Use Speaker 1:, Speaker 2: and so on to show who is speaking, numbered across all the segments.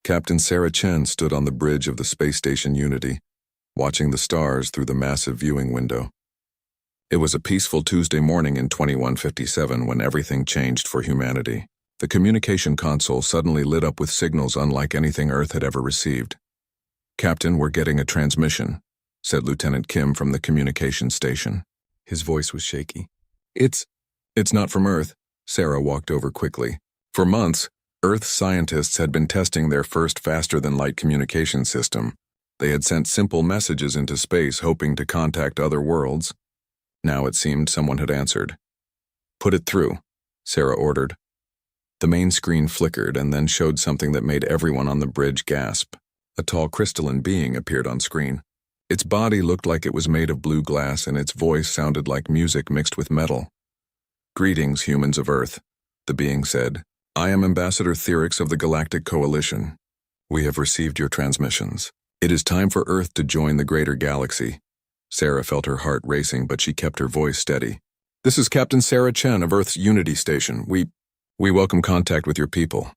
Speaker 1: Captain Sarah Chen stood on the bridge of the space station Unity, watching the stars through the massive viewing window. It was a peaceful Tuesday morning in 2157 when everything changed for humanity. The communication console suddenly lit up with signals unlike anything Earth had ever received. "Captain, we're getting a transmission," said Lieutenant Kim from the communication station. His voice was shaky. It's not from Earth." Sarah walked over quickly. For months, Earth scientists had been testing their first faster-than-light communication system. They had sent simple messages into space hoping to contact other worlds. Now it seemed someone had answered. "Put it through," Sarah ordered. The main screen flickered and then showed something that made everyone on the bridge gasp. A tall crystalline being appeared on screen. Its body looked like it was made of blue glass and its voice sounded like music mixed with metal. "Greetings, humans of Earth," the being said. "I am Ambassador Thyrix of the Galactic Coalition. We have received your transmissions. It is time for Earth to join the greater galaxy." Sarah felt her heart racing, but she kept her voice steady. "This is Captain Sarah Chen of Earth's Unity Station. We welcome contact with your people."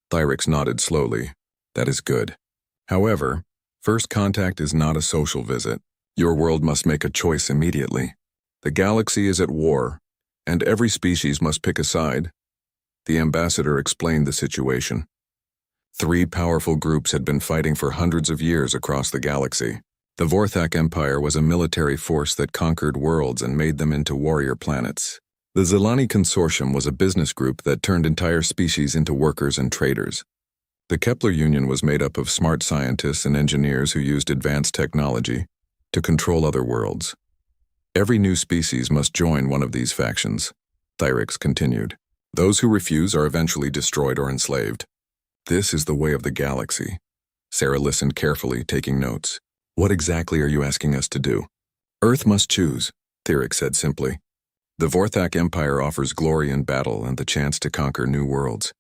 Speaker 1: Thyrix nodded slowly. "That is good. However, first contact is not a social visit. Your world must make a choice immediately. The galaxy is at war, and every species must pick a side." The ambassador explained the situation. 3 powerful groups had been fighting for hundreds of years across the galaxy. The Vorthak Empire was a military force that conquered worlds and made them into warrior planets. The Zelani Consortium was a business group that turned entire species into workers and traders. The Kepler Union was made up of smart scientists and engineers who used advanced technology to control other worlds. Every new species must join one of these factions, Thyrix continued. Those who refuse are eventually destroyed or enslaved. This is the way of the galaxy. Sarah listened carefully, taking notes. "What exactly are you asking us to do?" "Earth must choose," Thyrix said simply. "The Vorthak Empire offers glory in battle and the chance to conquer new worlds.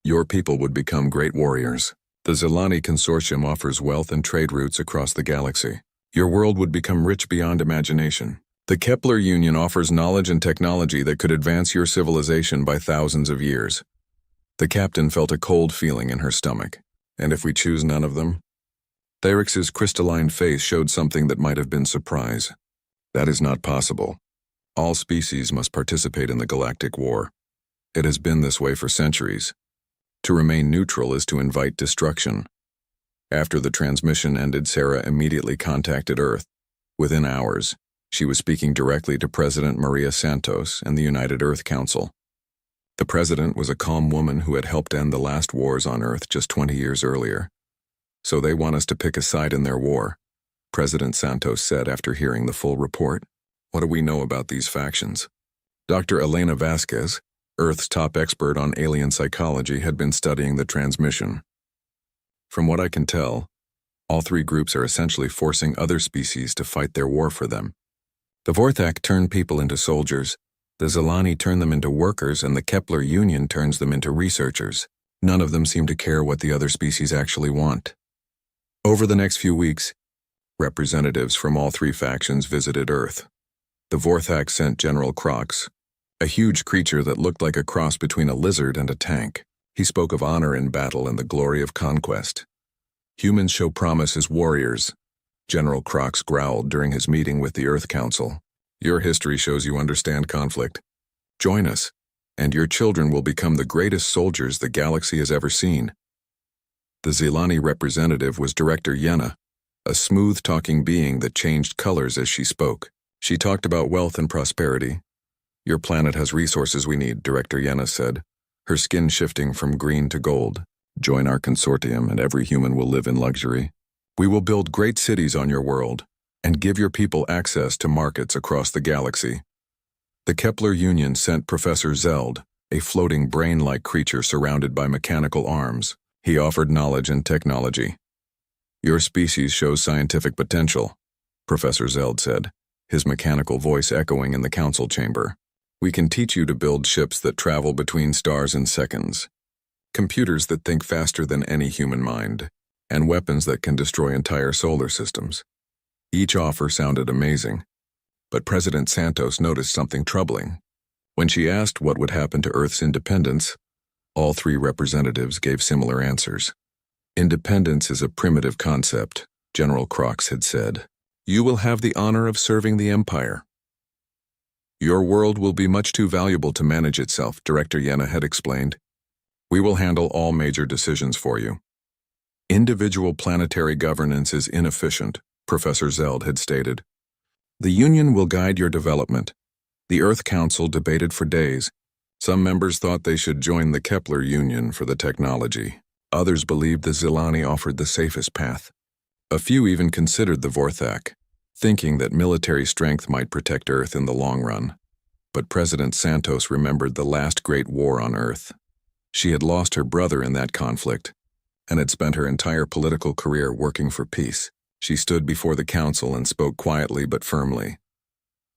Speaker 1: Your people would become great warriors. The Zelani Consortium offers wealth and trade routes across the galaxy. Your world would become rich beyond imagination. The Kepler Union offers knowledge and technology that could advance your civilization by thousands of years." The captain felt a cold feeling in her stomach. "And if we choose none of them?" Thyrix's crystalline face showed something that might have been surprise. "That is not possible. All species must participate in the galactic war. It has been this way for centuries. To remain neutral is to invite destruction." After the transmission ended, Sarah immediately contacted Earth. Within hours, she was speaking directly to President Maria Santos and the United Earth Council. The president was a calm woman who had helped end the last wars on Earth just 20 years earlier. "So they want us to pick a side in their war," President Santos said after hearing the full report. "What do we know about these factions?" Dr. Elena Vasquez, Earth's top expert on alien psychology, had been studying the transmission. "From what I can tell, all 3 groups are essentially forcing other species to fight their war for them. The Vorthak turn people into soldiers, the Zelani turn them into workers, and the Kepler Union turns them into researchers. None of them seem to care what the other species actually want." Over the next few weeks, representatives from all 3 factions visited Earth. The Vorthak sent General Crox, a huge creature that looked like a cross between a lizard and a tank. He spoke of honor in battle and the glory of conquest. "Humans show promise as warriors," General Crox growled during his meeting with the Earth Council. "Your history shows you understand conflict. Join us, and your children will become the greatest soldiers the galaxy has ever seen." The Zelani representative was Director Yenna, a smooth-talking being that changed colors as she spoke. She talked about wealth and prosperity. "Your planet has resources we need," Director Yenna said, her skin shifting from green to gold. "Join our consortium and every human will live in luxury. We will build great cities on your world and give your people access to markets across the galaxy." The Kepler Union sent Professor Zeld, a floating brain-like creature surrounded by mechanical arms. He offered knowledge and technology. "Your species shows scientific potential," Professor Zeld said, his mechanical voice echoing in the council chamber. "We can teach you to build ships that travel between stars in seconds, computers that think faster than any human mind, and weapons that can destroy entire solar systems." Each offer sounded amazing, but President Santos noticed something troubling. When she asked what would happen to Earth's independence, all 3 representatives gave similar answers. Independence is a primitive concept, General Crox had said. You will have the honor of serving the Empire. Your world will be much too valuable to manage itself, Director Yenna had explained. We will handle all major decisions for you. Individual planetary governance is inefficient, Professor Zeld had stated. The Union will guide your development. The Earth Council debated for days. Some members thought they should join the Kepler Union for the technology. Others believed the Zilani offered the safest path. A few even considered the Vorthak, thinking that military strength might protect Earth in the long run. But President Santos remembered the last great war on Earth. She had lost her brother in that conflict, and had spent her entire political career working for peace. She stood before the council and spoke quietly but firmly.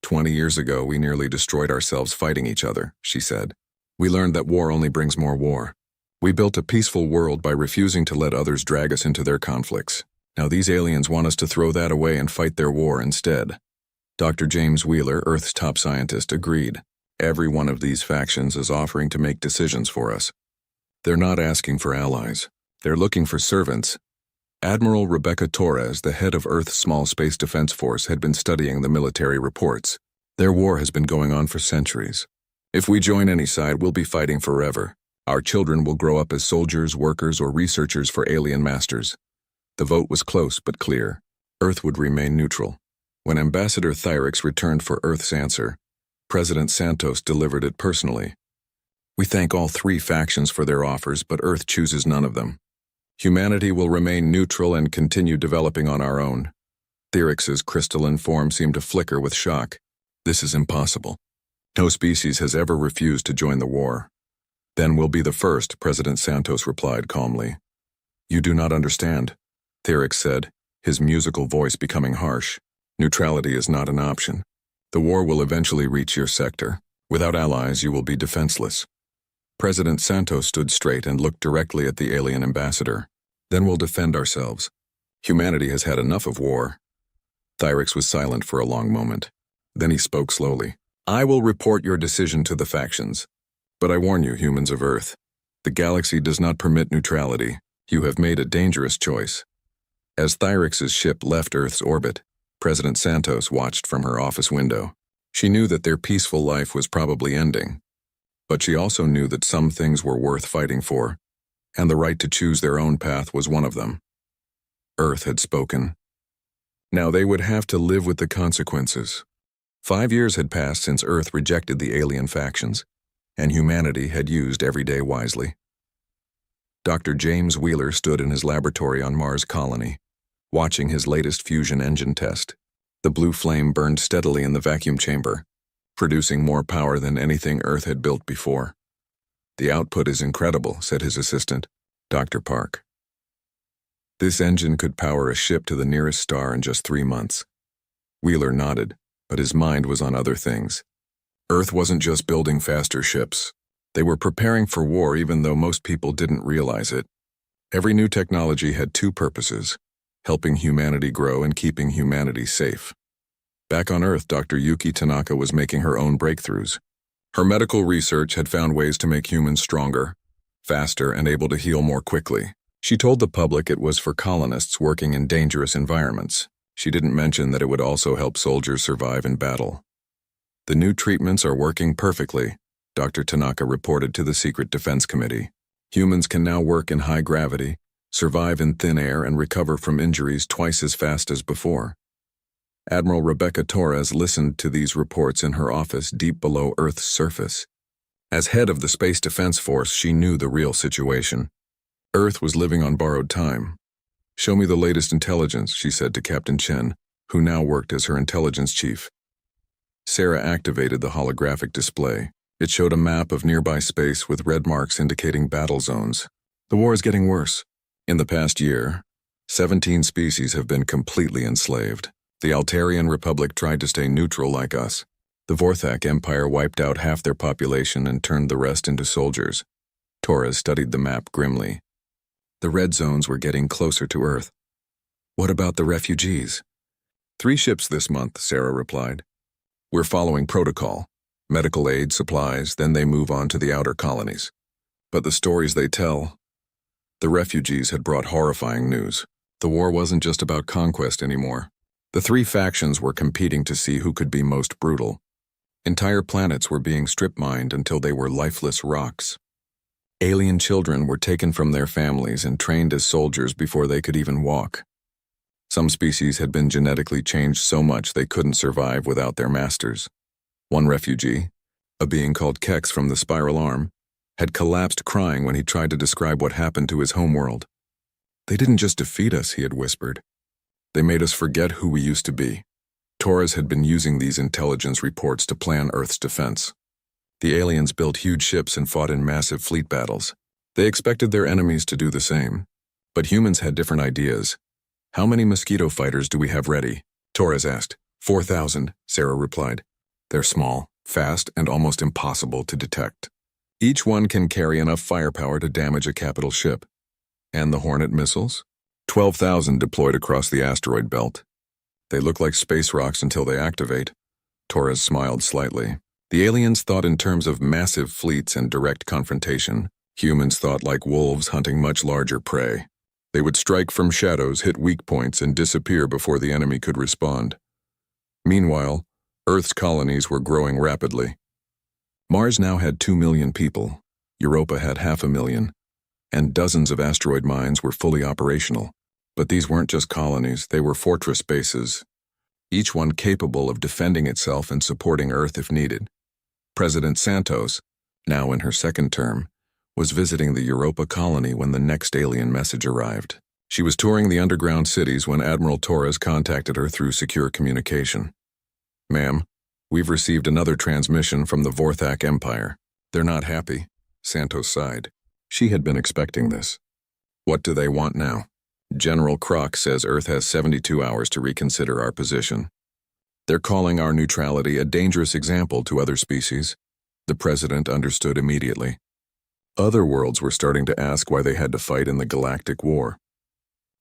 Speaker 1: 20 years ago, we nearly destroyed ourselves fighting each other, she said. We learned that war only brings more war. We built a peaceful world by refusing to let others drag us into their conflicts. Now these aliens want us to throw that away and fight their war instead. Dr. James Wheeler, Earth's top scientist, agreed. Every one of these factions is offering to make decisions for us. They're not asking for allies. They're looking for servants. Admiral Rebecca Torres, the head of Earth's Small Space Defense Force, had been studying the military reports. Their war has been going on for centuries. If we join any side, we'll be fighting forever. Our children will grow up as soldiers, workers, or researchers for alien masters. The vote was close but clear. Earth would remain neutral. When Ambassador Thyrix returned for Earth's answer, President Santos delivered it personally. We thank all three factions for their offers, but Earth chooses none of them. Humanity will remain neutral and continue developing on our own. Thyrix's crystalline form seemed to flicker with shock. This is impossible. No species has ever refused to join the war. Then we'll be the first, President Santos replied calmly. You do not understand, Thyrix said, his musical voice becoming harsh. Neutrality is not an option. The war will eventually reach your sector. Without allies, you will be defenseless. President Santos stood straight and looked directly at the alien ambassador. Then we'll defend ourselves. Humanity has had enough of war. Thyrix was silent for a long moment. Then he spoke slowly. I will report your decision to the factions. But I warn you, humans of Earth, the galaxy does not permit neutrality. You have made a dangerous choice. As Thyrix's ship left Earth's orbit, President Santos watched from her office window. She knew that their peaceful life was probably ending. But she also knew that some things were worth fighting for, and the right to choose their own path was one of them. Earth had spoken. Now they would have to live with the consequences. 5 years had passed since Earth rejected the alien factions, and humanity had used every day wisely. Dr. James Wheeler stood in his laboratory on Mars Colony, watching his latest fusion engine test. The blue flame burned steadily in the vacuum chamber, producing more power than anything Earth had built before. The output is incredible, said his assistant, Dr. Park. This engine could power a ship to the nearest star in just 3 months. Wheeler nodded, but his mind was on other things. Earth wasn't just building faster ships. They were preparing for war even though most people didn't realize it. Every new technology had two purposes: helping humanity grow and keeping humanity safe. Back on Earth, Dr. Yuki Tanaka was making her own breakthroughs. Her medical research had found ways to make humans stronger, faster, and able to heal more quickly. She told the public it was for colonists working in dangerous environments. She didn't mention that it would also help soldiers survive in battle. The new treatments are working perfectly, Dr. Tanaka reported to the Secret Defense Committee. Humans can now work in high gravity, survive in thin air, and recover from injuries twice as fast as before. Admiral Rebecca Torres listened to these reports in her office deep below Earth's surface. As head of the Space Defense Force, she knew the real situation. Earth was living on borrowed time. Show me the latest intelligence, she said to Captain Chen, who now worked as her intelligence chief. Sarah activated the holographic display. It showed a map of nearby space with red marks indicating battle zones. The war is getting worse. In the past year, 17 species have been completely enslaved. The Altarian Republic tried to stay neutral like us. The Vorthak Empire wiped out half their population and turned the rest into soldiers. Torres studied the map grimly. The red zones were getting closer to Earth. What about the refugees? 3 ships this month, Sarah replied. We're following protocol. Medical aid, supplies, then they move on to the outer colonies. But the stories they tell... The refugees had brought horrifying news. The war wasn't just about conquest anymore. The three factions were competing to see who could be most brutal. Entire planets were being strip-mined until they were lifeless rocks. Alien children were taken from their families and trained as soldiers before they could even walk. Some species had been genetically changed so much they couldn't survive without their masters. One refugee, a being called Kex from the Spiral Arm, had collapsed crying when he tried to describe what happened to his homeworld. "They didn't just defeat us," he had whispered. "They made us forget who we used to be." Torres had been using these intelligence reports to plan Earth's defense. The aliens built huge ships and fought in massive fleet battles. They expected their enemies to do the same. But humans had different ideas. "How many mosquito fighters do we have ready?" Torres asked. 4,000, Sarah replied. "They're small, fast, and almost impossible to detect. Each one can carry enough firepower to damage a capital ship." "And the Hornet missiles?" 12,000 deployed across the asteroid belt. "They look like space rocks until they activate." Torres smiled slightly. The aliens thought in terms of massive fleets and direct confrontation. Humans thought like wolves hunting much larger prey. They would strike from shadows, hit weak points, and disappear before the enemy could respond. Meanwhile, Earth's colonies were growing rapidly. Mars now had 2 million people. Europa had 500,000. And dozens of asteroid mines were fully operational. But these weren't just colonies, they were fortress bases, each one capable of defending itself and supporting Earth if needed. President Santos, now in her second term, was visiting the Europa colony when the next alien message arrived. She was touring the underground cities when Admiral Torres contacted her through secure communication. "Ma'am, we've received another transmission from the Vorthak Empire. They're not happy." Santos sighed. She had been expecting this. "What do they want now?" "General Kroc says Earth has 72 hours to reconsider our position. They're calling our neutrality a dangerous example to other species." The president understood immediately. Other worlds were starting to ask why they had to fight in the galactic war.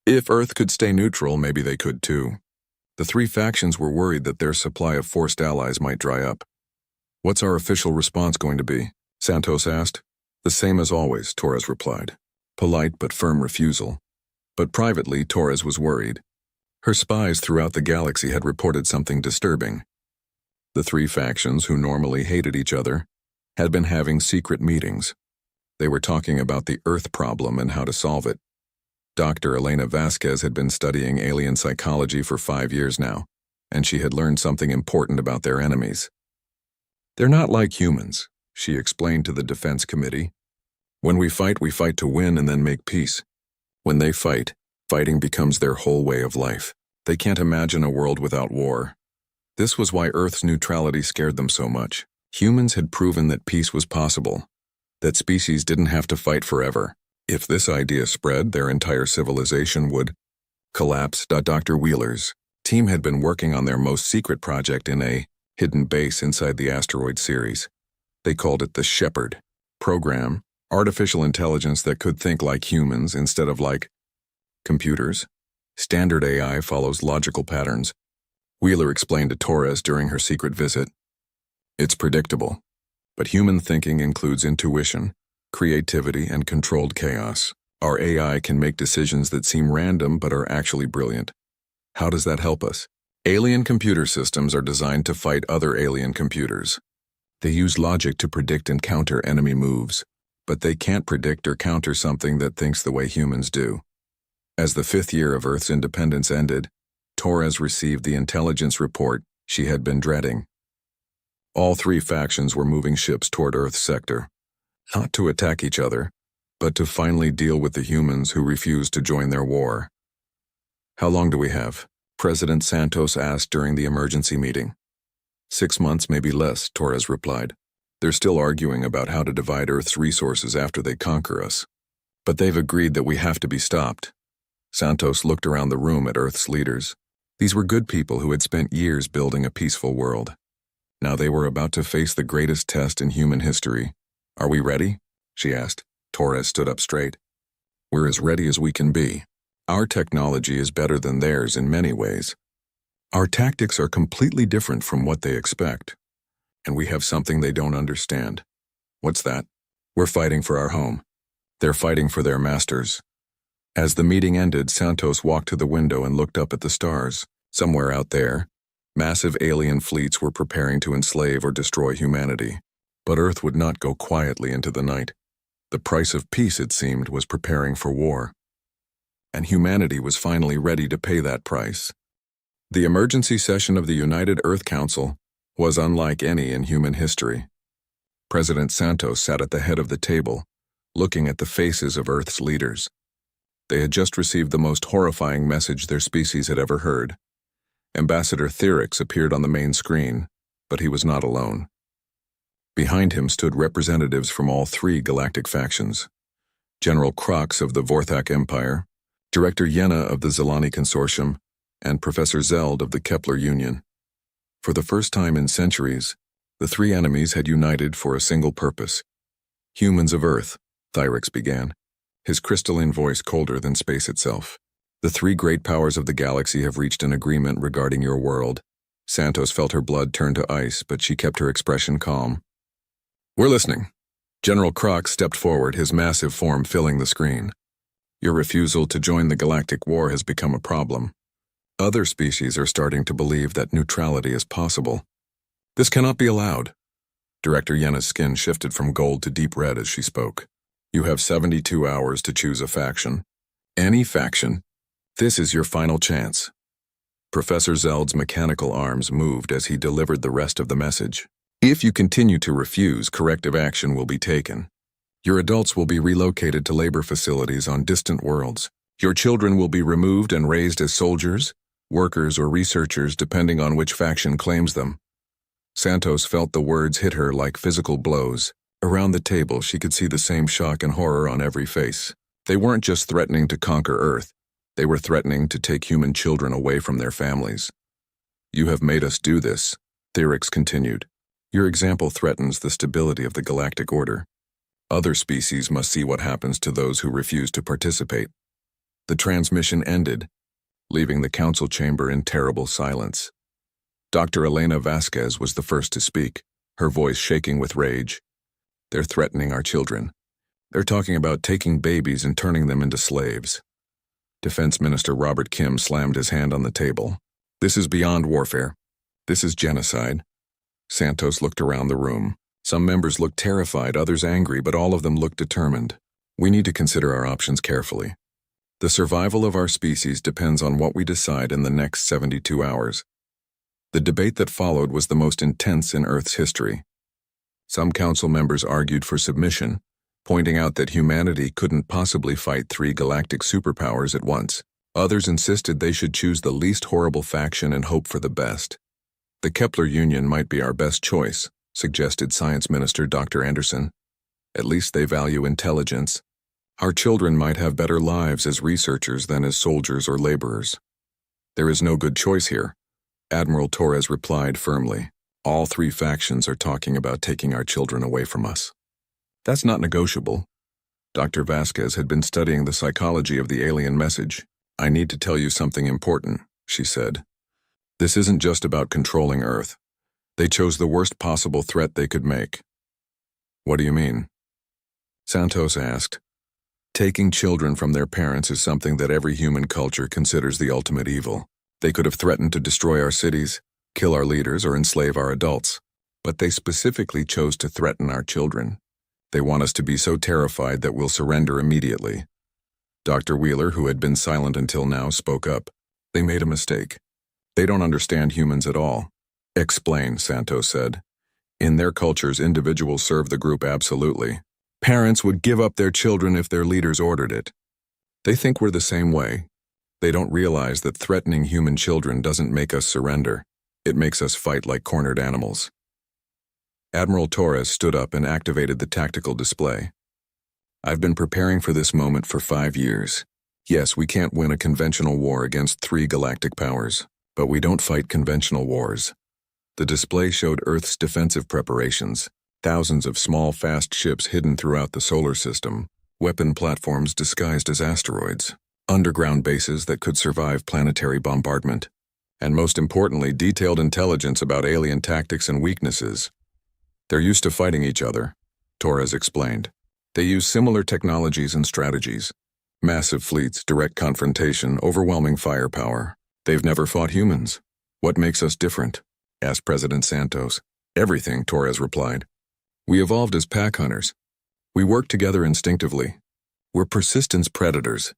Speaker 1: If Earth could stay neutral, maybe they could too. The three factions were worried that their supply of forced allies might dry up. "What's our official response going to be?" Santos asked. "The same as always," Torres replied. Polite but firm refusal. But privately, Torres was worried. Her spies throughout the galaxy had reported something disturbing. The three factions, who normally hated each other, had been having secret meetings. They were talking about the Earth problem and how to solve it. Dr. Elena Vasquez had been studying alien psychology for 5 years now, and she had learned something important about their enemies. "They're not like humans," she explained to the Defense Committee. "When we fight to win and then make peace. When they fight, fighting becomes their whole way of life. They can't imagine a world without war." This was why Earth's neutrality scared them so much. Humans had proven that peace was possible, that species didn't have to fight forever. If this idea spread, their entire civilization would collapse. Dr. Wheeler's team had been working on their most secret project in a hidden base inside the asteroid series. They called it the Shepherd program, artificial intelligence that could think like humans instead of like computers. Standard AI follows logical patterns, Wheeler explained to Torres during her secret visit. "It's predictable, but human thinking includes intuition, creativity, and controlled chaos. Our AI can make decisions that seem random but are actually brilliant. How does that help us? Alien computer systems are designed to fight other alien computers. They use logic to predict and counter enemy moves, but they can't predict or counter something that thinks the way humans do." As the 5th year of Earth's independence ended, Torres received the intelligence report she had been dreading. All three factions were moving ships toward Earth's sector, not to attack each other, but to finally deal with the humans who refused to join their war. "How long do we have?" President Santos asked during the emergency meeting. 6 months, maybe less, Torres replied. "They're still arguing about how to divide Earth's resources after they conquer us. But they've agreed that we have to be stopped." Santos looked around the room at Earth's leaders. These were good people who had spent years building a peaceful world. Now they were about to face the greatest test in human history. "Are we ready?" she asked. Torres stood up straight. "We're as ready as we can be. Our technology is better than theirs in many ways. Our tactics are completely different from what they expect. And we have something they don't understand." "What's that?" "We're fighting for our home. They're fighting for their masters. As the meeting ended, Santos walked to the window and looked up at the stars. Somewhere out there, massive alien fleets were preparing to enslave or destroy humanity. But Earth would not go quietly into the night. The price of peace, it seemed, was preparing for war. And humanity was finally ready to pay that price. The emergency session of the United Earth Council was unlike any in human history. President Santos sat at the head of the table, looking at the faces of Earth's leaders. They had just received the most horrifying message their species had ever heard. Ambassador Theryx appeared on the main screen, but he was not alone. Behind him stood representatives from all three galactic factions: General Crox of the Vorthak Empire, Director Yenna of the Zelani Consortium, and Professor Zeld of the Kepler Union. For the first time in centuries, the three enemies had united for a single purpose. "Humans of Earth," Theryx began, his crystalline voice colder than space itself. "The three great powers of the galaxy have reached an agreement regarding your world." Santos felt her blood turn to ice, but she kept her expression calm. "We're listening." General Crox stepped forward, his massive form filling the screen. "Your refusal to join the galactic war has become a problem. Other species are starting to believe that neutrality is possible. This cannot be allowed." Director Yenna's skin shifted from gold to deep red as she spoke. "You have 72 hours to choose a faction. Any faction. This is your final chance." Professor Zeld's mechanical arms moved as he delivered the rest of the message. "If you continue to refuse, corrective action will be taken. Your adults will be relocated to labor facilities on distant worlds. Your children will be removed and raised as soldiers, workers, or researchers depending on which faction claims them." Santos felt the words hit her like physical blows. Around the table, she could see the same shock and horror on every face. They weren't just threatening to conquer Earth. They were threatening to take human children away from their families. "You have made us do this," Theryx continued. "Your example threatens the stability of the galactic order. Other species must see what happens to those who refuse to participate." The transmission ended, leaving the council chamber in terrible silence. Dr. Elena Vasquez was the first to speak, her voice shaking with rage. "They're threatening our children. They're talking about taking babies and turning them into slaves." Defense Minister Robert Kim slammed his hand on the table. "This is beyond warfare. This is genocide." Santos looked around the room. Some members looked terrified, others angry, but all of them looked determined. "We need to consider our options carefully. The survival of our species depends on what we decide in the next 72 hours. The debate that followed was the most intense in Earth's history. Some council members argued for submission, pointing out that humanity couldn't possibly fight three galactic superpowers at once. Others insisted they should choose the least horrible faction and hope for the best. "The Kepler Union might be our best choice," suggested Science Minister Dr. Anderson. "At least they value intelligence. Our children might have better lives as researchers than as soldiers or laborers." "There is no good choice here," Admiral Torres replied firmly. "All three factions are talking about taking our children away from us." "That's not negotiable." Dr. Vasquez had been studying the psychology of the alien message. "I need to tell you something important," she said. "This isn't just about controlling Earth. They chose the worst possible threat they could make." "What do you mean?" Santos asked. "Taking children from their parents is something that every human culture considers the ultimate evil. They could have threatened to destroy our cities, kill our leaders, or enslave our adults. But they specifically chose to threaten our children. They want us to be so terrified that we'll surrender immediately." Dr. Wheeler, who had been silent until now, spoke up. "They made a mistake. They don't understand humans at all." "Explain," Santos said. "In their cultures, individuals serve the group absolutely. Parents would give up their children if their leaders ordered it. They think we're the same way. They don't realize that threatening human children doesn't make us surrender. It makes us fight like cornered animals." Admiral Torres stood up and activated the tactical display. "I've been preparing for this moment for 5 years. Yes, we can't win a conventional war against three galactic powers, but we don't fight conventional wars." The display showed Earth's defensive preparations, thousands of small, fast ships hidden throughout the solar system, weapon platforms disguised as asteroids, underground bases that could survive planetary bombardment, and most importantly, detailed intelligence about alien tactics and weaknesses. "They're used to fighting each other," Torres explained. They use similar technologies and strategies. Massive fleets, direct confrontation, overwhelming firepower. They've never fought humans. What makes us different? Asked President Santos. Everything, Torres replied. We evolved as pack hunters. We work together instinctively. We're persistence predators.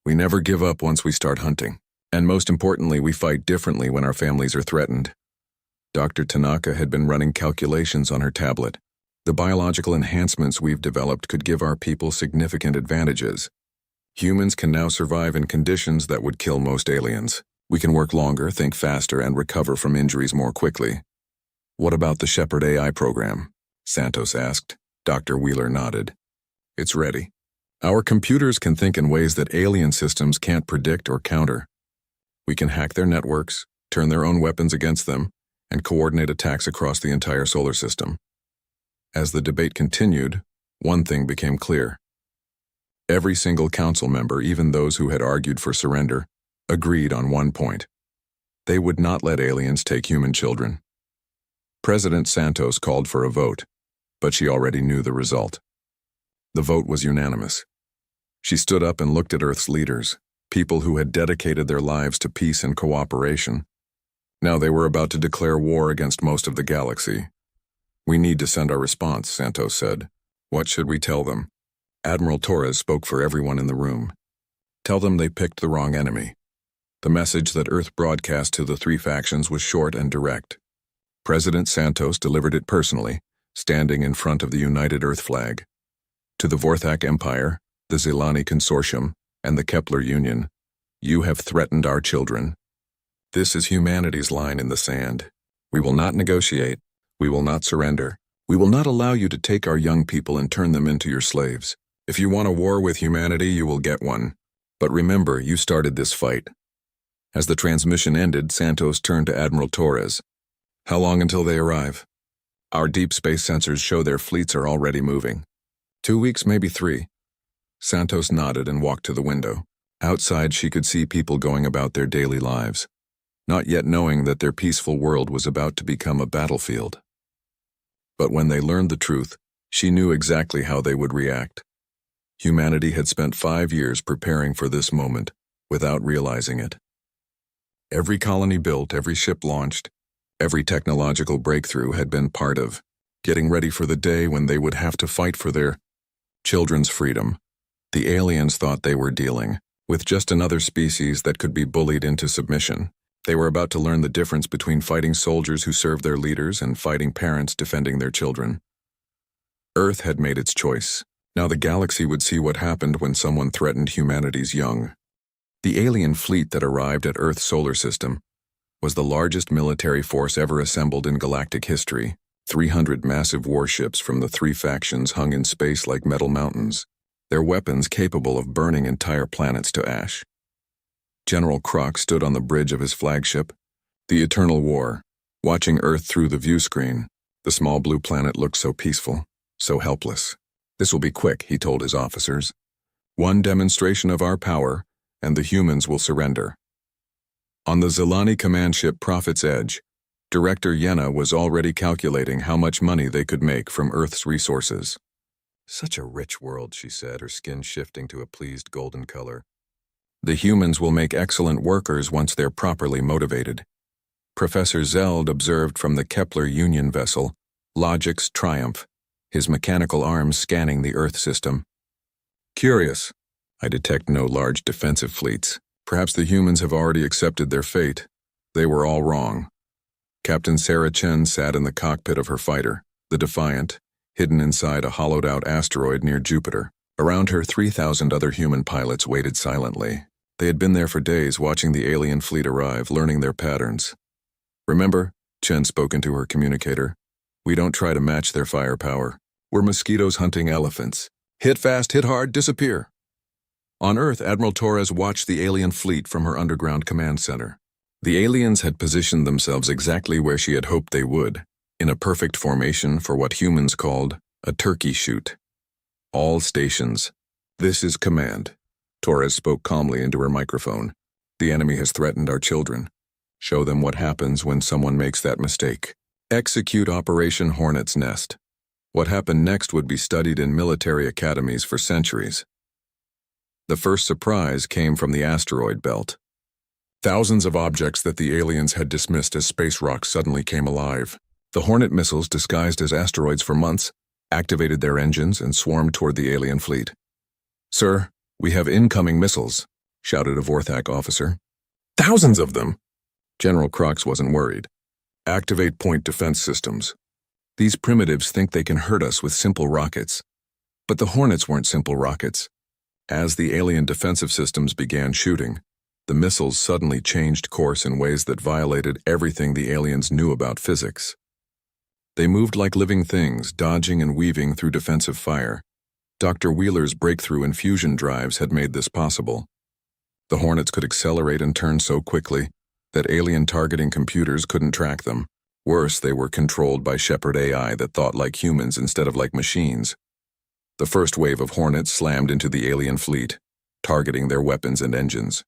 Speaker 1: We never give up once we start hunting. And most importantly, we fight differently when our families are threatened. Dr. Tanaka had been running calculations on her tablet. The biological enhancements we've developed could give our people significant advantages. Humans can now survive in conditions that would kill most aliens. We can work longer, think faster, and recover from injuries more quickly. What about the Shepherd AI program? Santos asked. Dr. Wheeler nodded. It's ready. Our computers can think in ways that alien systems can't predict or counter. We can hack their networks, turn their own weapons against them, and coordinate attacks across the entire solar system. As the debate continued, one thing became clear. Every single council member, even those who had argued for surrender, agreed on one point. They would not let aliens take human children. President Santos called for a vote, but she already knew the result. The vote was unanimous. She stood up and looked at Earth's leaders, people who had dedicated their lives to peace and cooperation. Now they were about to declare war against most of the galaxy. We need to send our response, Santos said. What should we tell them? Admiral Torres spoke for everyone in the room. Tell them they picked the wrong enemy. The message that Earth broadcast to the three factions was short and direct. President Santos delivered it personally, standing in front of the United Earth flag. To the Vorthak Empire, the Zelani Consortium, and the Kepler Union, you have threatened our children. This is humanity's line in the sand. We will not negotiate. We will not surrender. We will not allow you to take our young people and turn them into your slaves. If you want a war with humanity, you will get one. But remember, you started this fight. As the transmission ended, Santos turned to Admiral Torres. How long until they arrive? Our deep space sensors show their fleets are already moving. 2 weeks, maybe 3. Santos nodded and walked to the window. Outside, she could see people going about their daily lives, not yet knowing that their peaceful world was about to become a battlefield. But when they learned the truth, she knew exactly how they would react. Humanity had spent 5 years preparing for this moment, without realizing it. Every colony built, every ship launched, every technological breakthrough had been part of getting ready for the day when they would have to fight for their children's freedom. The aliens thought they were dealing with just another species that could be bullied into submission. They were about to learn the difference between fighting soldiers who serve their leaders and fighting parents defending their children. Earth had made its choice. Now the galaxy would see what happened when someone threatened humanity's young. The alien fleet that arrived at Earth's solar system was the largest military force ever assembled in galactic history. 300 massive warships from the three factions hung in space like metal mountains, their weapons capable of burning entire planets to ash. General Croc stood on the bridge of his flagship, the Eternal War, watching Earth through the view screen. The small blue planet looked so peaceful, so helpless. This will be quick, he told his officers. One demonstration of our power, and the humans will surrender. On the Zelani command ship Prophet's Edge, Director Yenna was already calculating how much money they could make from Earth's resources. Such a rich world, she said, her skin shifting to a pleased golden color. The humans will make excellent workers once they're properly motivated. Professor Zeld observed from the Kepler Union vessel, Logic's Triumph, his mechanical arms scanning the Earth system. Curious. I detect no large defensive fleets. Perhaps the humans have already accepted their fate. They were all wrong. Captain Sarah Chen sat in the cockpit of her fighter, the Defiant, hidden inside a hollowed-out asteroid near Jupiter. Around her, 3,000 other human pilots waited silently. They had been there for days, watching the alien fleet arrive, learning their patterns. Remember, Chen spoke into her communicator, we don't try to match their firepower. We're mosquitoes hunting elephants. Hit fast, hit hard, disappear. On Earth, Admiral Torres watched the alien fleet from her underground command center. The aliens had positioned themselves exactly where she had hoped they would, in a perfect formation for what humans called a turkey shoot. All stations. This is command. Torres spoke calmly into her microphone. The enemy has threatened our children. Show them what happens when someone makes that mistake. Execute Operation Hornet's Nest. What happened next would be studied in military academies for centuries. The first surprise came from the asteroid belt. Thousands of objects that the aliens had dismissed as space rocks suddenly came alive. The Hornet missiles, disguised as asteroids for months, activated their engines and swarmed toward the alien fleet. "Sir, we have incoming missiles," shouted a Vorthak officer. "Thousands of them!" General Crox wasn't worried. "Activate point defense systems. These primitives think they can hurt us with simple rockets." But the Hornets weren't simple rockets. As the alien defensive systems began shooting, the missiles suddenly changed course in ways that violated everything the aliens knew about physics. They moved like living things, dodging and weaving through defensive fire. Dr. Wheeler's breakthrough in fusion drives had made this possible. The Hornets could accelerate and turn so quickly that alien targeting computers couldn't track them. Worse, they were controlled by Shepard AI that thought like humans instead of like machines. The first wave of Hornets slammed into the alien fleet, targeting their weapons and engines.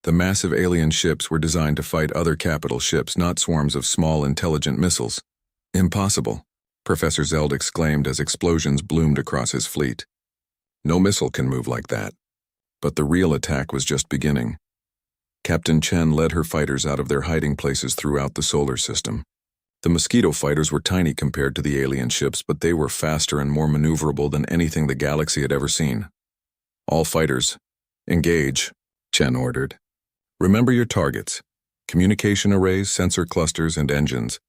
Speaker 1: The massive alien ships were designed to fight other capital ships, not swarms of small, intelligent missiles. "Impossible," Professor Zeld exclaimed as explosions bloomed across his fleet. "No missile can move like that." But the real attack was just beginning. Captain Chen led her fighters out of their hiding places throughout the solar system. The Mosquito fighters were tiny compared to the alien ships, but they were faster and more maneuverable than anything the galaxy had ever seen. "All fighters, engage," Chen ordered. "Remember your targets: communication arrays, sensor clusters, and engines.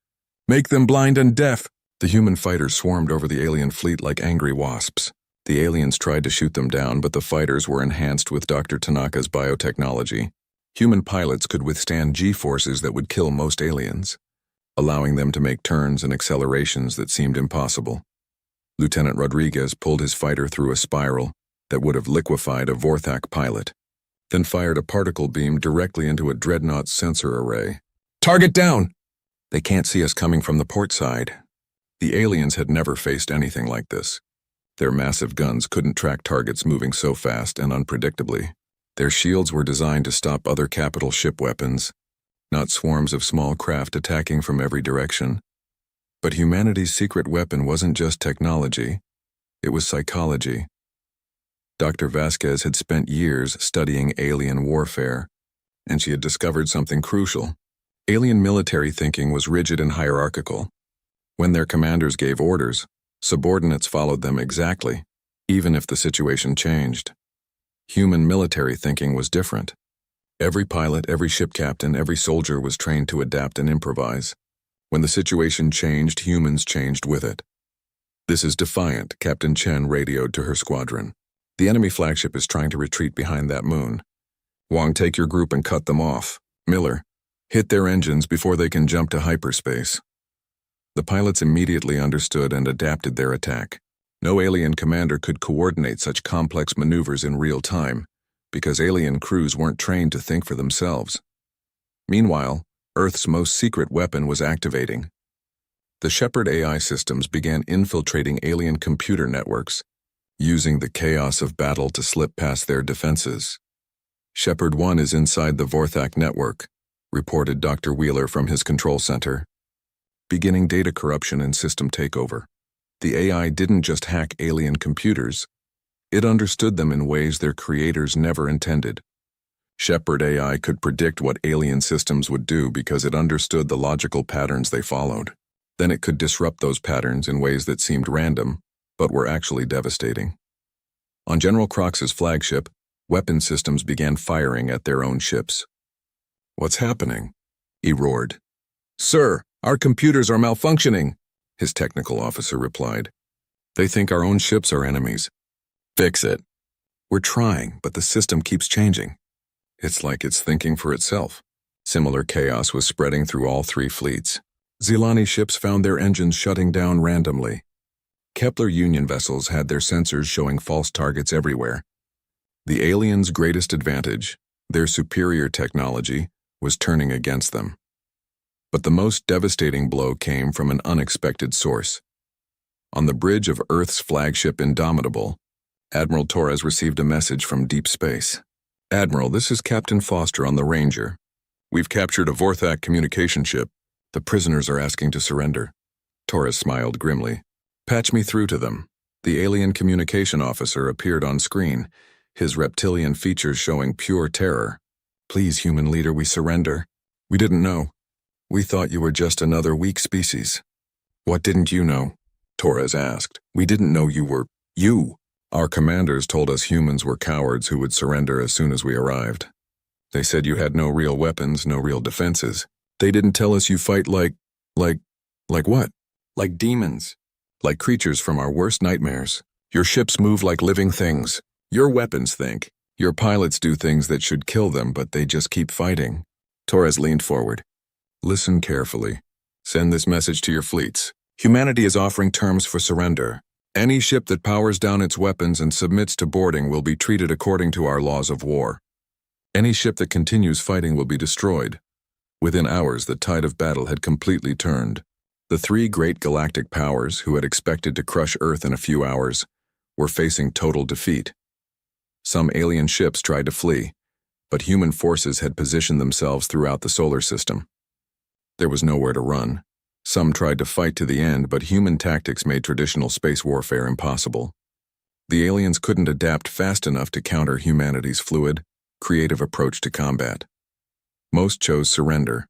Speaker 1: Make them blind and deaf." The human fighters swarmed over the alien fleet like angry wasps. The aliens tried to shoot them down, but the fighters were enhanced with Dr. Tanaka's biotechnology. Human pilots could withstand G-forces that would kill most aliens, allowing them to make turns and accelerations that seemed impossible. Lieutenant Rodriguez pulled his fighter through a spiral that would have liquefied a Vorthak pilot, then fired a particle beam directly into a dreadnought sensor array. "Target down!" "They can't see us coming from the port side." The aliens had never faced anything like this. Their massive guns couldn't track targets moving so fast and unpredictably. Their shields were designed to stop other capital ship weapons, not swarms of small craft attacking from every direction. But humanity's secret weapon wasn't just technology, it was psychology. Dr. Vasquez had spent years studying alien warfare, and she had discovered something crucial. Alien military thinking was rigid and hierarchical. When their commanders gave orders, subordinates followed them exactly, even if the situation changed. Human military thinking was different. Every pilot, every ship captain, every soldier was trained to adapt and improvise. When the situation changed, humans changed with it. "This is Defiant," Captain Chen radioed to her squadron. "The enemy flagship is trying to retreat behind that moon. Wong, take your group and cut them off. Miller, hit their engines before they can jump to hyperspace." The pilots immediately understood and adapted their attack. No alien commander could coordinate such complex maneuvers in real time, because alien crews weren't trained to think for themselves. Meanwhile, Earth's most secret weapon was activating. The Shepard AI systems began infiltrating alien computer networks, using the chaos of battle to slip past their defenses. "Shepard 1 is inside the Vorthak network," reported Dr. Wheeler from his control center. Beginning data corruption and system takeover. The AI didn't just hack alien computers, it understood them in ways their creators never intended. Shepard AI could predict what alien systems would do because it understood the logical patterns they followed. Then it could disrupt those patterns in ways that seemed random, but were actually devastating. On General Crox's flagship, weapon systems began firing at their own ships. "What's happening?" he roared. "Sir, our computers are malfunctioning," his technical officer replied. "They think our own ships are enemies." "Fix it." "We're trying, but the system keeps changing." It's like it's thinking for itself. Similar chaos was spreading through all three fleets. Zilani ships found their engines shutting down randomly. Kepler Union vessels had their sensors showing false targets everywhere. The aliens' greatest advantage, their superior technology, was turning against them. But the most devastating blow came from an unexpected source. On the bridge of Earth's flagship Indomitable, Admiral Torres received a message from deep space. "Admiral, this is Captain Foster on the Ranger. We've captured a Vorthak communication ship. The prisoners are asking to surrender." Torres smiled grimly. Patch me through to them. The alien communication officer appeared on screen, his reptilian features showing pure terror. Please, human leader, we surrender. We didn't know. We thought you were just another weak species. What didn't you know? Torres asked. We didn't know you were you. Our commanders told us humans were cowards who would surrender as soon as we arrived. They said you had no real weapons, no real defenses. They didn't tell us you fight like what? Like demons. Like creatures from our worst nightmares. Your ships move like living things. Your weapons think. Your pilots do things that should kill them, but they just keep fighting. Torres leaned forward. Listen carefully. Send this message to your fleets. Humanity is offering terms for surrender. Any ship that powers down its weapons and submits to boarding will be treated according to our laws of war. Any ship that continues fighting will be destroyed. Within hours, the tide of battle had completely turned. The three great galactic powers, who had expected to crush Earth in a few hours, were facing total defeat. Some alien ships tried to flee, but human forces had positioned themselves throughout the solar system. There was nowhere to run. Some tried to fight to the end, but human tactics made traditional space warfare impossible. The aliens couldn't adapt fast enough to counter humanity's fluid, creative approach to combat. Most chose surrender.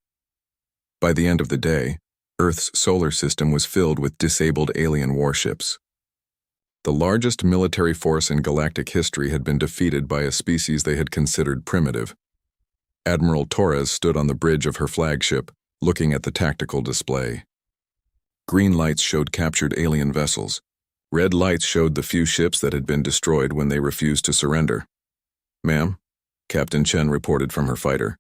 Speaker 1: By the end of the day, Earth's solar system was filled with disabled alien warships. The largest military force in galactic history had been defeated by a species they had considered primitive. Admiral Torres stood on the bridge of her flagship, looking at the tactical display. Green lights showed captured alien vessels. Red lights showed the few ships that had been destroyed when they refused to surrender. Ma'am, Captain Chen reported from her fighter.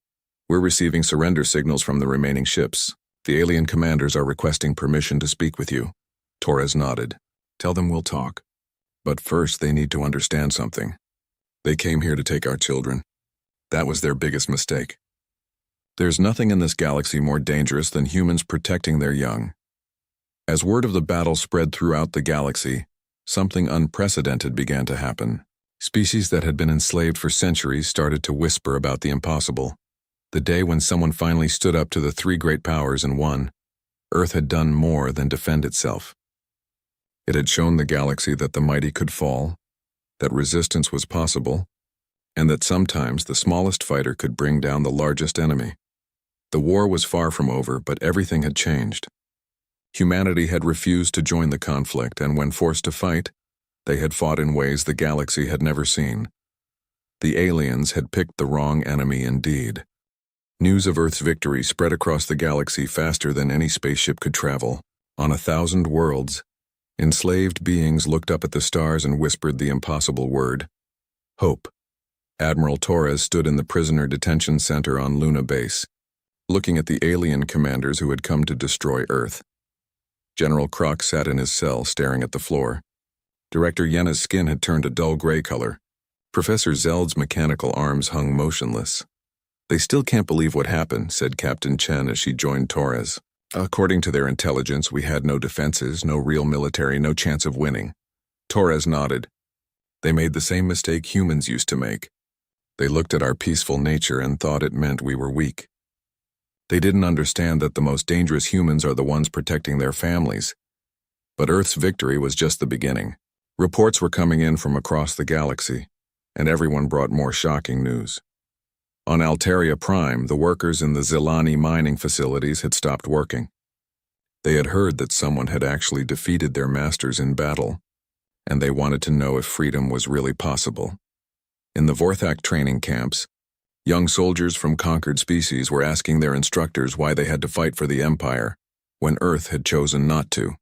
Speaker 1: We're receiving surrender signals from the remaining ships. The alien commanders are requesting permission to speak with you. Torres nodded. Tell them we'll talk. But first they need to understand something. They came here to take our children. That was their biggest mistake. There's nothing in this galaxy more dangerous than humans protecting their young. As word of the battle spread throughout the galaxy, something unprecedented began to happen. Species that had been enslaved for centuries started to whisper about the impossible. The day when someone finally stood up to the three great powers and won, Earth had done more than defend itself. It had shown the galaxy that the mighty could fall, that resistance was possible, and that sometimes the smallest fighter could bring down the largest enemy. The war was far from over, but everything had changed. Humanity had refused to join the conflict, and when forced to fight, they had fought in ways the galaxy had never seen. The aliens had picked the wrong enemy indeed. News of Earth's victory spread across the galaxy faster than any spaceship could travel. On 1,000 worlds, enslaved beings looked up at the stars and whispered the impossible word: hope. Admiral Torres stood in the prisoner detention center on Luna Base, looking at the alien commanders who had come to destroy Earth. General Croc sat in his cell, staring at the floor. Director Yena's skin had turned a dull gray color. Professor Zeld's mechanical arms hung motionless. They still can't believe what happened, said Captain Chen as she joined Torres. According to their intelligence, we had no defenses, no real military, no chance of winning. Torres nodded. They made the same mistake humans used to make. They looked at our peaceful nature and thought it meant we were weak. They didn't understand that the most dangerous humans are the ones protecting their families. But Earth's victory was just the beginning. Reports were coming in from across the galaxy, and everyone brought more shocking news. On Alteria Prime, the workers in the Zilani mining facilities had stopped working. They had heard that someone had actually defeated their masters in battle, and they wanted to know if freedom was really possible. In the Vorthak training camps, young soldiers from conquered species were asking their instructors why they had to fight for the Empire when Earth had chosen not to.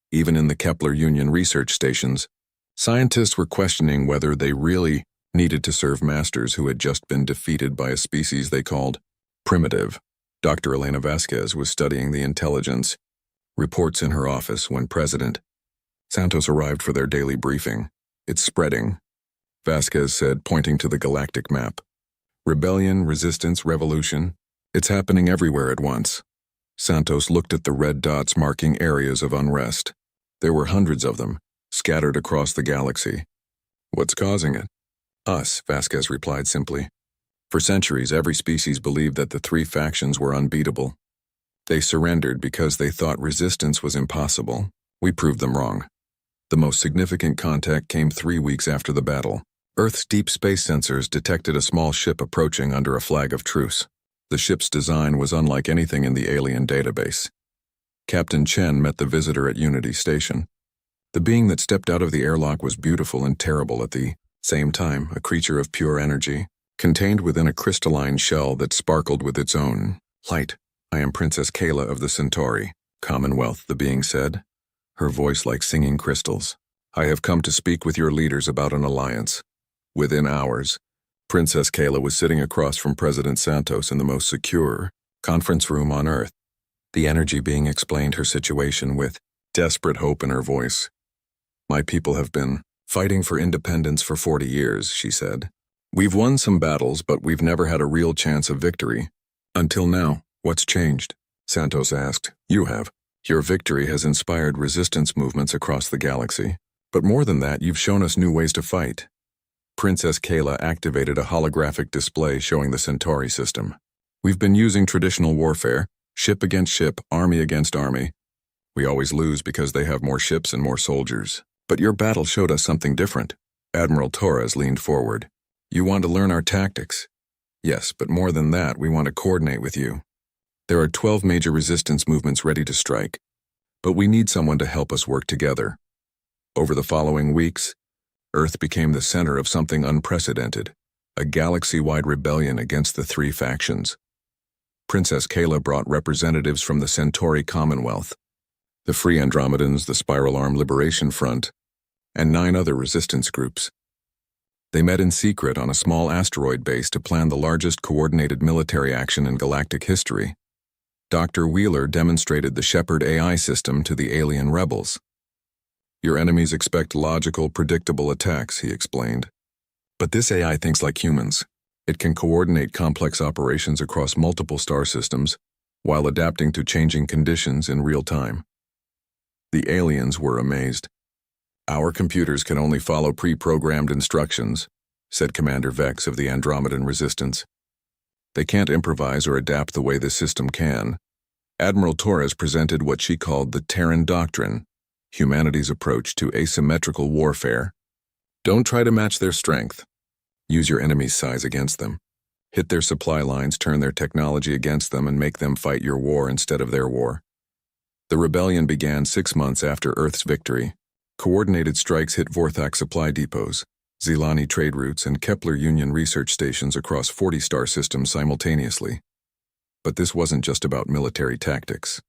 Speaker 1: Even in the Kepler Union research stations, scientists were questioning whether they really needed to serve masters who had just been defeated by a species they called primitive. Dr. Elena Vasquez was studying the intelligence reports in her office when President Santos arrived for their daily briefing. It's spreading, Vasquez said, pointing to the galactic map. Rebellion, resistance, revolution. It's happening everywhere at once. Santos looked at the red dots marking areas of unrest. There were hundreds of them, scattered across the galaxy. What's causing it? Us, Vasquez replied simply. For centuries, every species believed that the three factions were unbeatable. They surrendered because they thought resistance was impossible. We proved them wrong. The most significant contact came 3 weeks after the battle. Earth's deep space sensors detected a small ship approaching under a flag of truce. The ship's design was unlike anything in the alien database. Captain Chen met the visitor at Unity Station. The being that stepped out of the airlock was beautiful and terrible at the same time, a creature of pure energy, contained within a crystalline shell that sparkled with its own light. I am Princess Kayla of the Centauri, Commonwealth, the being said, her voice like singing crystals. I have come to speak with your leaders about an alliance. Within hours, Princess Kayla was sitting across from President Santos in the most secure conference room on Earth. The energy being explained her situation with desperate hope in her voice. My people have been fighting for independence for 40 years, she said. We've won some battles, but we've never had a real chance of victory. Until now, what's changed? Santos asked. You have. Your victory has inspired resistance movements across the galaxy. But more than that, you've shown us new ways to fight. Princess Kayla activated a holographic display showing the Centauri system. We've been using traditional warfare, ship against ship, army against army. We always lose because they have more ships and more soldiers. But your battle showed us something different. Admiral Torres leaned forward. You want to learn our tactics? Yes, but more than that, we want to coordinate with you. There are 12 major resistance movements ready to strike, but we need someone to help us work together. Over the following weeks, Earth became the center of something unprecedented, a galaxy-wide rebellion against the 3 factions. Princess Kayla brought representatives from the Centauri Commonwealth, the Free Andromedans, the Spiral Arm Liberation Front, and 9 other resistance groups. They met in secret on a small asteroid base to plan the largest coordinated military action in galactic history. Dr. Wheeler demonstrated the Shepard AI system to the alien rebels. Your enemies expect logical, predictable attacks, he explained. But this AI thinks like humans. It can coordinate complex operations across multiple star systems while adapting to changing conditions in real time. The aliens were amazed. Our computers can only follow pre-programmed instructions, said Commander Vex of the Andromedan Resistance. They can't improvise or adapt the way the system can. Admiral Torres presented what she called the Terran Doctrine, humanity's approach to asymmetrical warfare. Don't try to match their strength. Use your enemy's size against them. Hit their supply lines, turn their technology against them, and make them fight your war instead of their war. The rebellion began 6 months after Earth's victory. Coordinated strikes hit Vorthak supply depots, Zelani trade routes, and Kepler Union research stations across 40 star systems simultaneously. But this wasn't just about military tactics.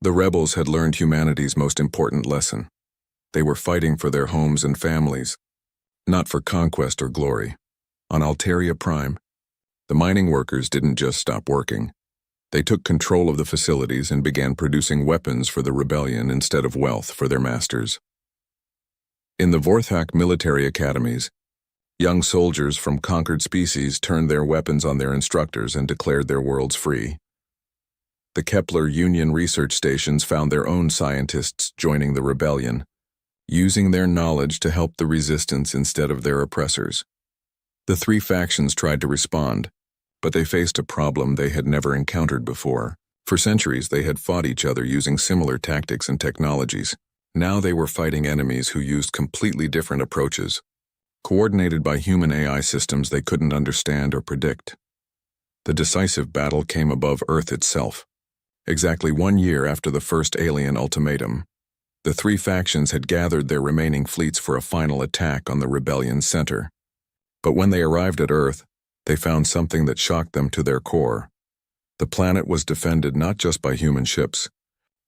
Speaker 1: The rebels had learned humanity's most important lesson. They were fighting for their homes and families, not for conquest or glory. On Alteria Prime, the mining workers didn't just stop working. They took control of the facilities and began producing weapons for the rebellion instead of wealth for their masters. In the Vorthak military academies, young soldiers from conquered species turned their weapons on their instructors and declared their worlds free. The Kepler Union research stations found their own scientists joining the rebellion, using their knowledge to help the resistance instead of their oppressors. The 3 factions tried to respond, but they faced a problem they had never encountered before. For centuries, they had fought each other using similar tactics and technologies. Now they were fighting enemies who used completely different approaches, coordinated by human AI systems they couldn't understand or predict. The decisive battle came above Earth itself. Exactly 1 year after the first alien ultimatum, the 3 factions had gathered their remaining fleets for a final attack on the rebellion's center. But when they arrived at Earth, they found something that shocked them to their core. The planet was defended not just by human ships,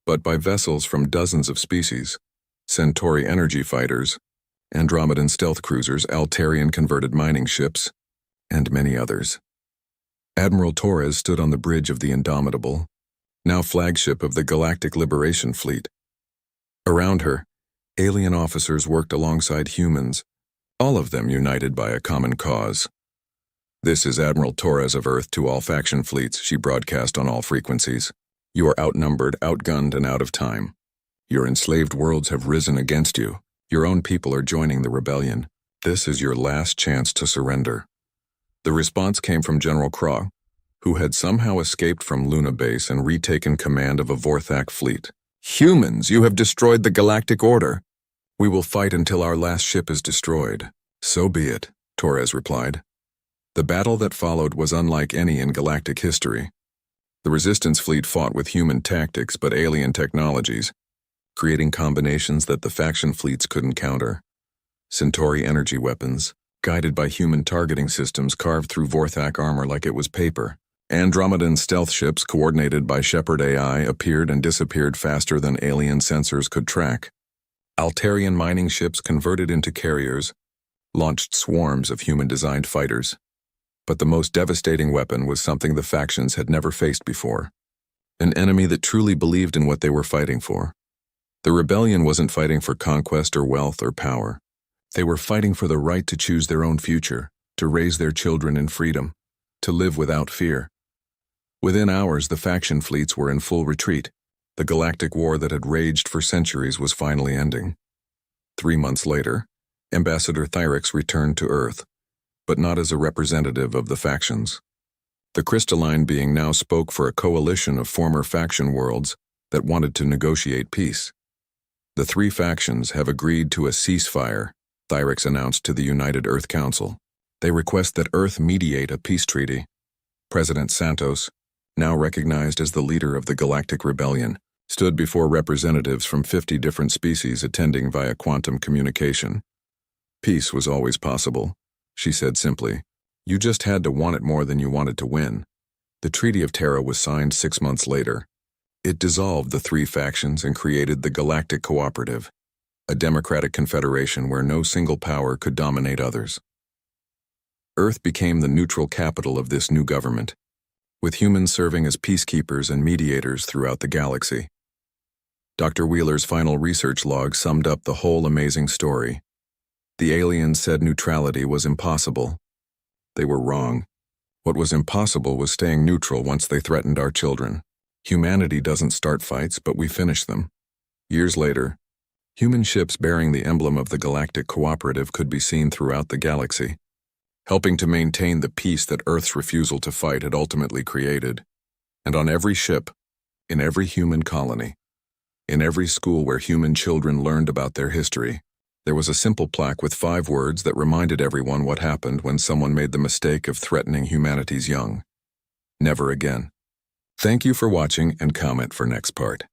Speaker 1: but by vessels from dozens of species, Centauri energy fighters, Andromedan stealth cruisers, Altarian converted mining ships, and many others. Admiral Torres stood on the bridge of the Indomitable, now flagship of the Galactic Liberation Fleet. Around her, alien officers worked alongside humans, all of them united by a common cause. This is Admiral Torres of Earth to all faction fleets, she broadcast on all frequencies. You are outnumbered, outgunned, and out of time. Your enslaved worlds have risen against you. Your own people are joining the rebellion. This is your last chance to surrender. The response came from General Craw, who had somehow escaped from Luna Base and retaken command of a Vorthak fleet. Humans, you have destroyed the galactic order. We will fight until our last ship is destroyed. So be it, Torres replied. The battle that followed was unlike any in galactic history. The Resistance fleet fought with human tactics but alien technologies, creating combinations that the faction fleets couldn't counter. Centauri energy weapons, guided by human targeting systems carved through Vorthak armor like it was paper. Andromedan stealth ships coordinated by Shepard AI appeared and disappeared faster than alien sensors could track. Altarian mining ships converted into carriers launched swarms of human-designed fighters. But the most devastating weapon was something the factions had never faced before. An enemy that truly believed in what they were fighting for. The rebellion wasn't fighting for conquest or wealth or power. They were fighting for the right to choose their own future, to raise their children in freedom, to live without fear. Within hours, the faction fleets were in full retreat. The galactic war that had raged for centuries was finally ending. 3 months later, Ambassador Thyrix returned to Earth, but not as a representative of the factions. The crystalline being now spoke for a coalition of former faction worlds that wanted to negotiate peace. The 3 factions have agreed to a ceasefire, Thyrix announced to the United Earth Council. They request that Earth mediate a peace treaty. President Santos, now recognized as the leader of the Galactic Rebellion, stood before representatives from 50 different species attending via quantum communication. Peace was always possible, she said simply. You just had to want it more than you wanted to win. The Treaty of Terra was signed 6 months later. It dissolved the 3 factions and created the Galactic Cooperative, a democratic confederation where no single power could dominate others. Earth became the neutral capital of this new government, with humans serving as peacekeepers and mediators throughout the galaxy. Dr. Wheeler's final research log summed up the whole amazing story. The aliens said neutrality was impossible. They were wrong. What was impossible was staying neutral once they threatened our children. Humanity doesn't start fights, but we finish them. Years later, human ships bearing the emblem of the Galactic Cooperative could be seen throughout the galaxy, helping to maintain the peace that Earth's refusal to fight had ultimately created. And on every ship, in every human colony, in every school where human children learned about their history, there was a simple plaque with 5 words that reminded everyone what happened when someone made the mistake of threatening humanity's young. Never again. Thank you for watching and comment for next part.